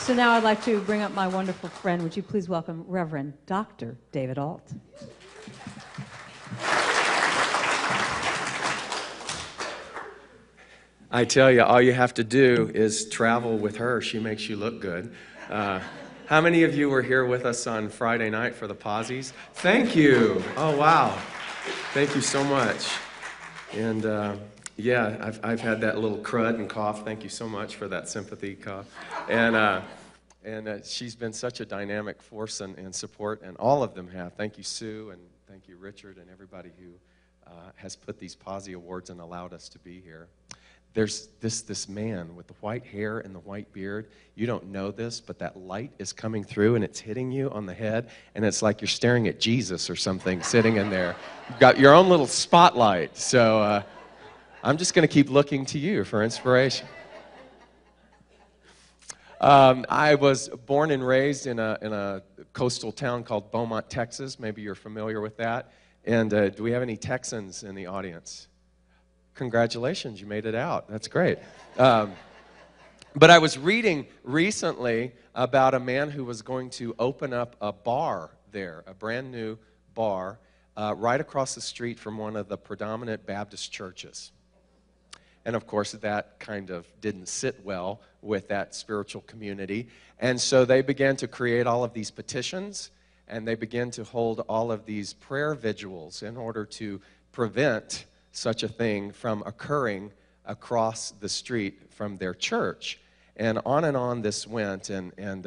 So now I'd like to bring up my wonderful friend. Would you please welcome Reverend Dr. David Ault. I tell you, all you have to do is travel with her. She makes you look good. How many of you were here with us on Friday night for the Posies? Thank you. Oh, wow. Thank you so much. And yeah, I've had that little crud and cough. Thank you so much for that sympathy cough. And she's been such a dynamic force and support, and all of them have. Thank you, Sue, and thank you, Richard, and everybody who has put these Posie Awards and allowed us to be here. There's this man with the white hair and the white beard. You don't know this, but that light is coming through and it's hitting you on the head, and it's like you're staring at Jesus or something sitting in there. You've got your own little spotlight. So I'm just going to keep looking to you for inspiration. I was born and raised in a coastal town called Beaumont, Texas. Maybe you're familiar with that. And do we have any Texans in the audience? Congratulations, you made it out. That's great. But I was reading recently about a man who was going to open up a bar there, a brand new bar, right across the street from one of the predominant Baptist churches. And of course, that kind of didn't sit well with that spiritual community. And so they began to create all of these petitions, and they began to hold all of these prayer vigils in order to prevent such a thing from occurring across the street from their church. And on this went, and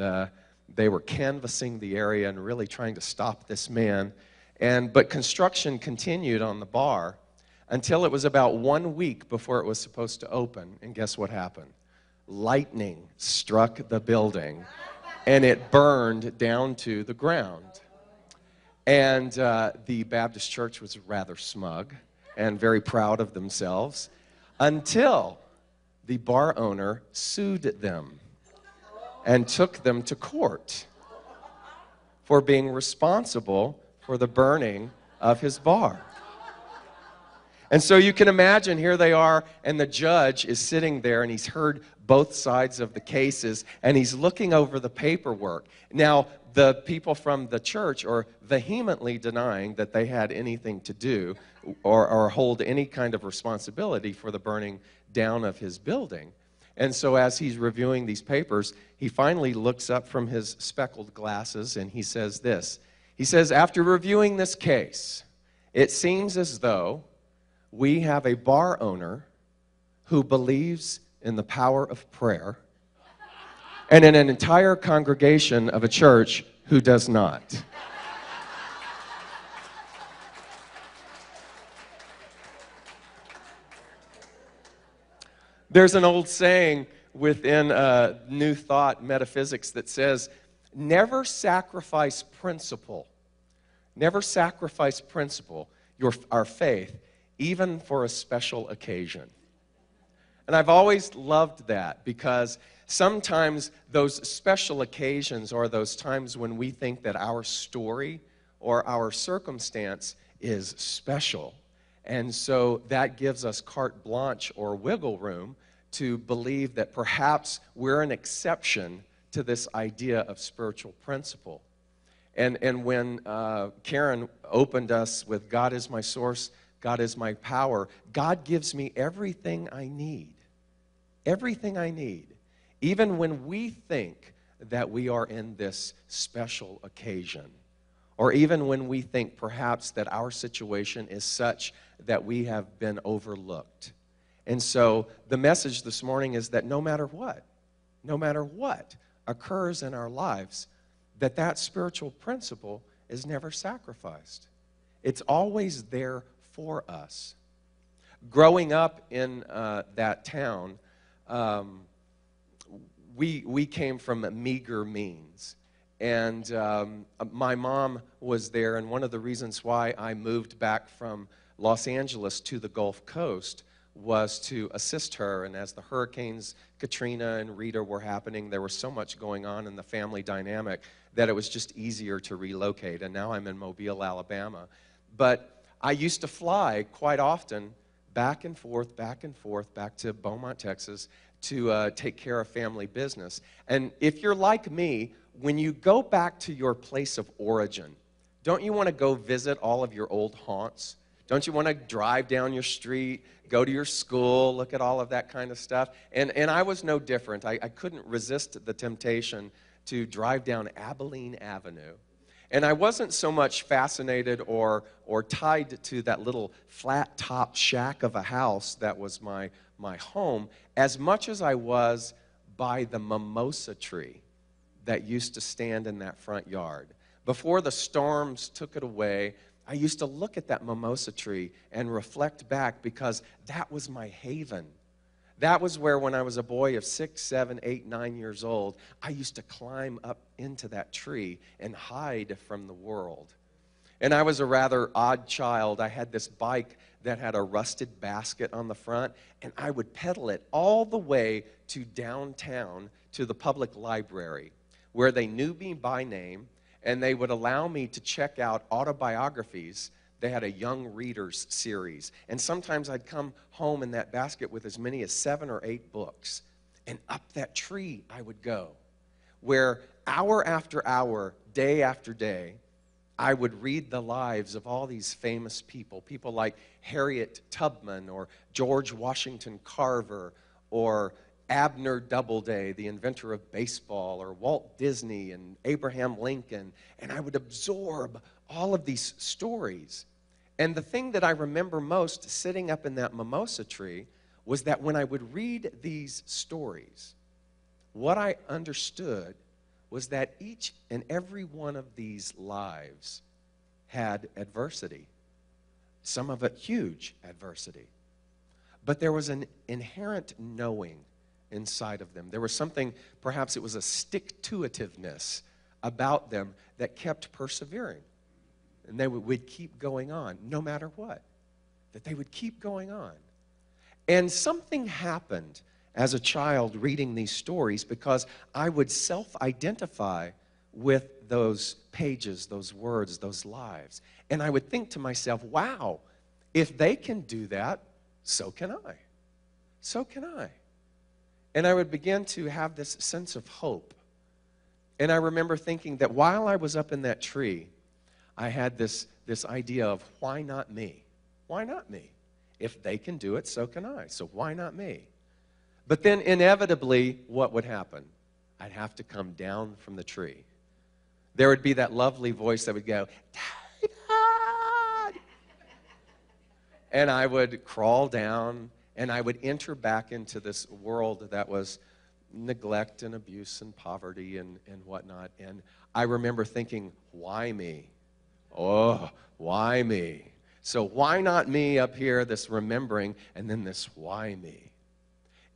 they were canvassing the area and really trying to stop this man. But construction continued on the bar until it was about 1 week before it was supposed to open. And guess what happened? Lightning struck the building, and it burned down to the ground. And the Baptist church was rather smug and very proud of themselves until the bar owner sued them and took them to court for being responsible for the burning of his bar. And so you can imagine, here they are, and the judge is sitting there, and he's heard both sides of the cases, and he's looking over the paperwork. Now, the people from the church are vehemently denying that they had anything to do or hold any kind of responsibility for the burning down of his building. And so as he's reviewing these papers, he finally looks up from his speckled glasses, and he says this. He says, after reviewing this case, it seems as though we have a bar owner who believes in the power of prayer and in an entire congregation of a church who does not. There's an old saying within New Thought metaphysics that says, never sacrifice principle. Never sacrifice principle, our faith, even for a special occasion. And I've always loved that, because sometimes those special occasions are those times when we think that our story or our circumstance is special. And so that gives us carte blanche or wiggle room to believe that perhaps we're an exception to this idea of spiritual principle. And when Karen opened us with God is my source, God is my power, God gives me everything I need. Everything I need. Even when we think that we are in this special occasion, or even when we think perhaps that our situation is such that we have been overlooked. And so the message this morning is that no matter what occurs in our lives, that spiritual principle is never sacrificed. It's always there for us. Growing up in that town, we came from meager means. And my mom was there, and one of the reasons why I moved back from Los Angeles to the Gulf Coast was to assist her. And as the hurricanes Katrina and Rita were happening, there was so much going on in the family dynamic that it was just easier to relocate. And now I'm in Mobile, Alabama. But I used to fly quite often back and forth, back to Beaumont, Texas, to take care of family business. And if you're like me, when you go back to your place of origin, don't you want to go visit all of your old haunts? Don't you want to drive down your street, go to your school, look at all of that kind of stuff? And I was no different. I couldn't resist the temptation to drive down Abilene Avenue. And I wasn't so much fascinated or tied to that little flat-top shack of a house that was my home, as much as I was by the mimosa tree that used to stand in that front yard. Before the storms took it away, I used to look at that mimosa tree and reflect back, because that was my haven. That was where, when I was a boy of 6, 7, 8, 9 years old, I used to climb up into that tree and hide from the world. And I was a rather odd child. I had this bike that had a rusted basket on the front, and I would pedal it all the way to downtown to the public library, where they knew me by name, and they would allow me to check out autobiographies. They had a young readers series, and sometimes I'd come home in that basket with as many as 7 or 8 books, and up that tree I would go, where hour after hour, day after day, I would read the lives of all these famous people like Harriet Tubman or George Washington Carver or Abner Doubleday, the inventor of baseball, or Walt Disney and Abraham Lincoln, and I would absorb all of these stories. And the thing that I remember most sitting up in that mimosa tree was that when I would read these stories, what I understood was that each and every one of these lives had adversity, some of it huge adversity. But there was an inherent knowing inside of them. There was something, perhaps it was a stick-to-itiveness about them that kept persevering. And they would keep going on, no matter what. That they would keep going on. And something happened as a child reading these stories, because I would self-identify with those pages, those words, those lives. And I would think to myself, wow, if they can do that, so can I. So can I. And I would begin to have this sense of hope. And I remember thinking that while I was up in that tree, I had this idea of, why not me? Why not me? If they can do it, so can I. So why not me? But then inevitably, what would happen? I'd have to come down from the tree. There would be that lovely voice that would go, David! And I would crawl down, and I would enter back into this world that was neglect and abuse and poverty and whatnot. And I remember thinking, why me? Oh, why me? So why not me up here, this remembering, and then this why me?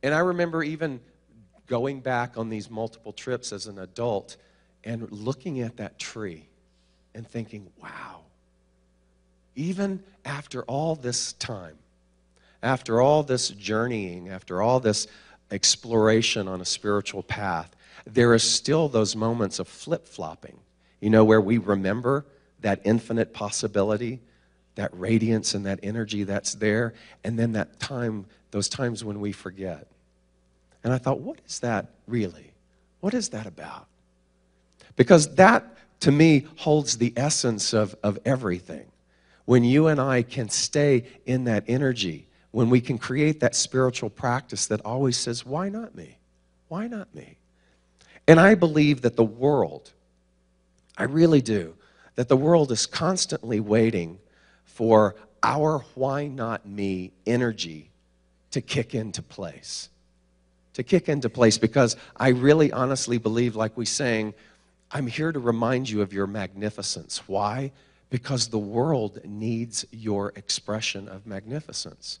And I remember even going back on these multiple trips as an adult and looking at that tree and thinking, wow, even after all this time, after all this journeying, after all this exploration on a spiritual path, there is still those moments of flip-flopping, where we remember that infinite possibility, that radiance and that energy that's there, and then those times when we forget. And I thought, what is that really? What is that about? Because that, to me, holds the essence of everything. When you and I can stay in that energy, when we can create that spiritual practice that always says, why not me? Why not me? And I believe that the world, I really do, that the world is constantly waiting for our why not me energy to kick into place. To kick into place, because I really honestly believe, like we sang, I'm here to remind you of your magnificence. Why? Because the world needs your expression of magnificence.